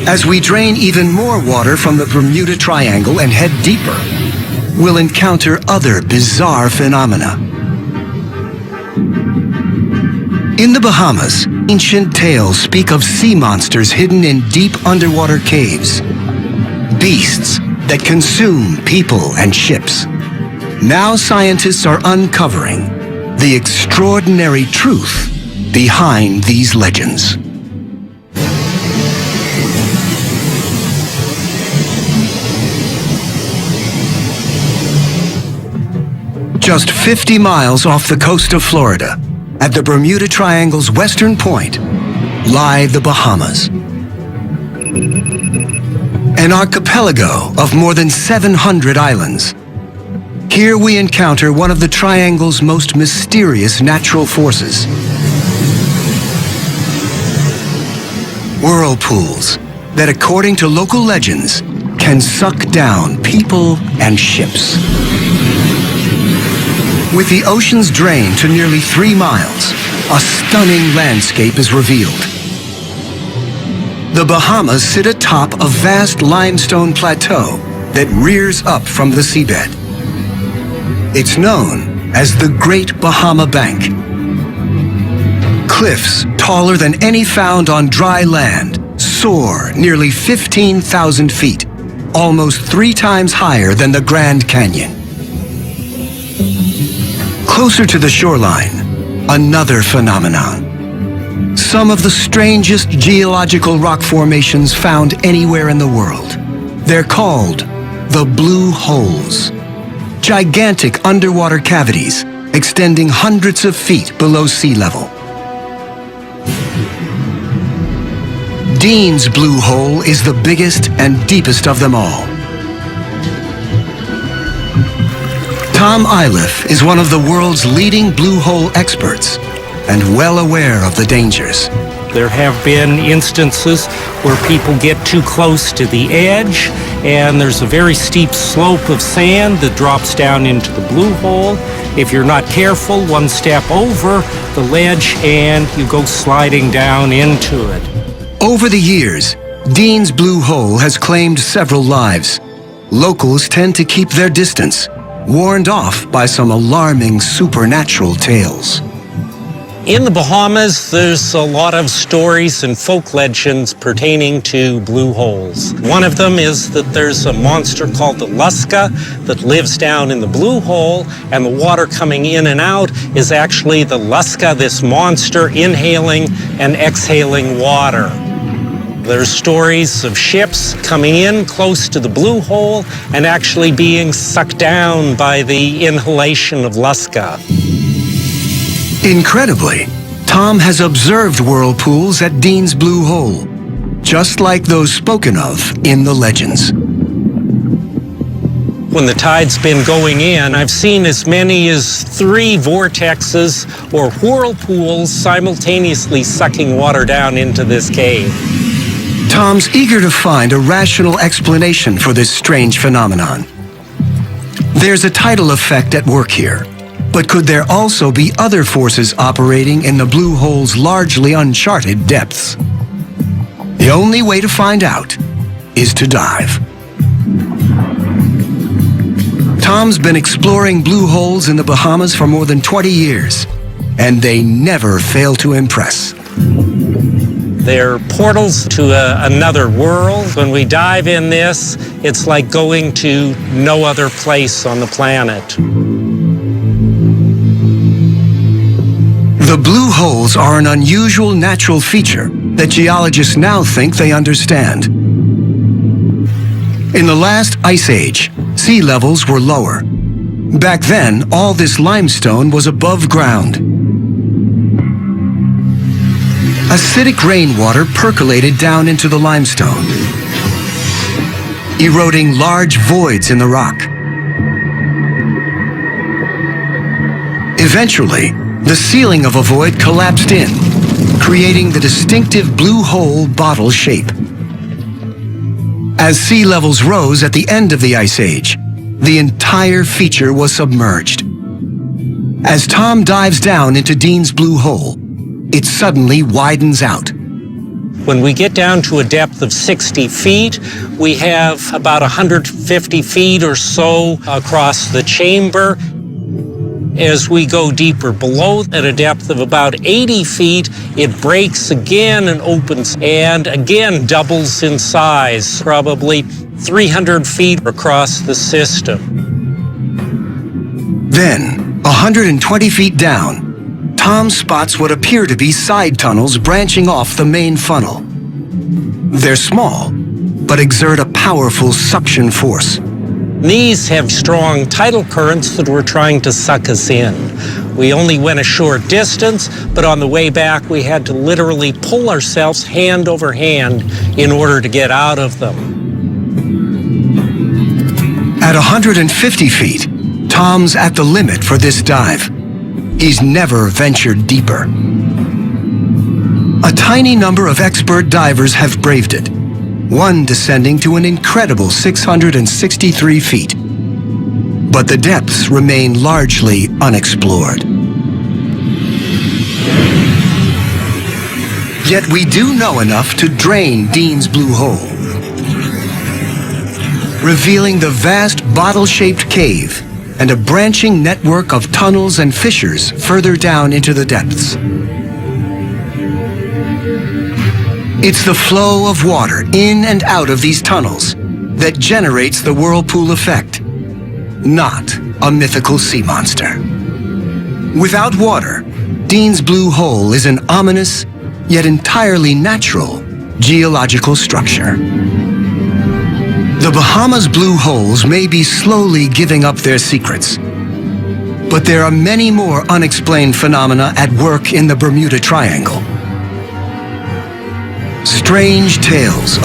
As we drain even more water from the Bermuda Triangle and head deeper, we'll encounter other bizarre phenomena. In the Bahamas, ancient tales speak of sea monsters hidden in deep underwater caves, beasts that consume people and ships. Now scientists are uncovering the extraordinary truth behind these legends. Just 50 miles off the coast of Florida, at the Bermuda Triangle's western point, lie the Bahamas. An archipelago of more than 700 islands. Here we encounter one of the Triangle's most mysterious natural forces. Whirlpools that, according to local legends, can suck down people and ships. With the ocean's drain to nearly 3 miles, a stunning landscape is revealed. The Bahamas sit atop a vast limestone plateau that rears up from the seabed. It's known as the Great Bahama Bank. Cliffs taller than any found on dry land soar nearly 15,000 feet, almost 3 times higher than the Grand Canyon. Closer to the shoreline, another phenomenon. Some of the strangest geological rock formations found anywhere in the world. They're called the blue holes. Gigantic underwater cavities extending hundreds of feet below sea level. Dean's Blue Hole is the biggest and deepest of them all. Tom Iliff is one of the world's leading blue hole experts and well aware of the dangers. There have been instances where people get too close to the edge and there's a very steep slope of sand that drops down into the blue hole. If you're not careful, one step over the ledge and you go sliding down into it. Over the years, Dean's Blue Hole has claimed several lives. Locals tend to keep their distance, warned off by some alarming supernatural tales. In the Bahamas, there's a lot of stories and folk legends pertaining to blue holes. One of them is that there's a monster called the Lاسكا that lives down in the blue hole, and the water coming in and out is actually the Lاسكا, this monster, inhaling and exhaling water. There's stories of ships coming in close to the blue hole and actually being sucked down by the inhalation of Lاسكا. Incredibly, Tom has observed whirlpools at Dean's Blue Hole, just like those spoken of in the legends. When the tide's been going in, I've seen as many as 3 vortexes or whirlpools simultaneously sucking water down into this cave. Tom's eager to find a rational explanation for this strange phenomenon. There's a tidal effect at work here, but could there also be other forces operating in the blue hole's largely uncharted depths? The only way to find out is to dive. Tom's been exploring blue holes in the Bahamas for more than 20 years, and they never fail to impress. They're portals to another world. When we dive in this, it's like going to no other place on the planet. The blue holes are an unusual natural feature that geologists now think they understand. In the last ice age, sea levels were lower. Back then, all this limestone was above ground. Acidic rainwater percolated down into the limestone, eroding large voids in the rock. Eventually, the ceiling of a void collapsed in, creating the distinctive blue hole bottle shape. As sea levels rose at the end of the Ice Age, the entire feature was submerged. As Tom dives down into Dean's Blue Hole, it suddenly widens out. When we get down to a depth of 60 feet, we have about 150 feet or so across the chamber. As we go deeper below, at a depth of about 80 feet, it breaks again and opens and again doubles in size, probably 300 feet across the system. Then, 120 feet down, Tom spots what appear to be side tunnels branching off the main funnel. They're small, but exert a powerful suction force. These have strong tidal currents that were trying to suck us in. We only went a short distance, but on the way back we had to literally pull ourselves hand over hand in order to get out of them. At 150 feet, Tom's at the limit for this dive. He's never ventured deeper. A tiny number of expert divers have braved it, one descending to an incredible 663 feet. But the depths remain largely unexplored. Yet we do know enough to drain Dean's Blue Hole, revealing the vast bottle-shaped cave and a branching network of tunnels and fissures further down into the depths. It's the flow of water in and out of these tunnels that generates the whirlpool effect, not a mythical sea monster. Without water, Dean's Blue Hole is an ominous, yet entirely natural, geological structure. The Bahamas' blue holes may be slowly giving up their secrets, but there are many more unexplained phenomena at work in the Bermuda Triangle. Strange tales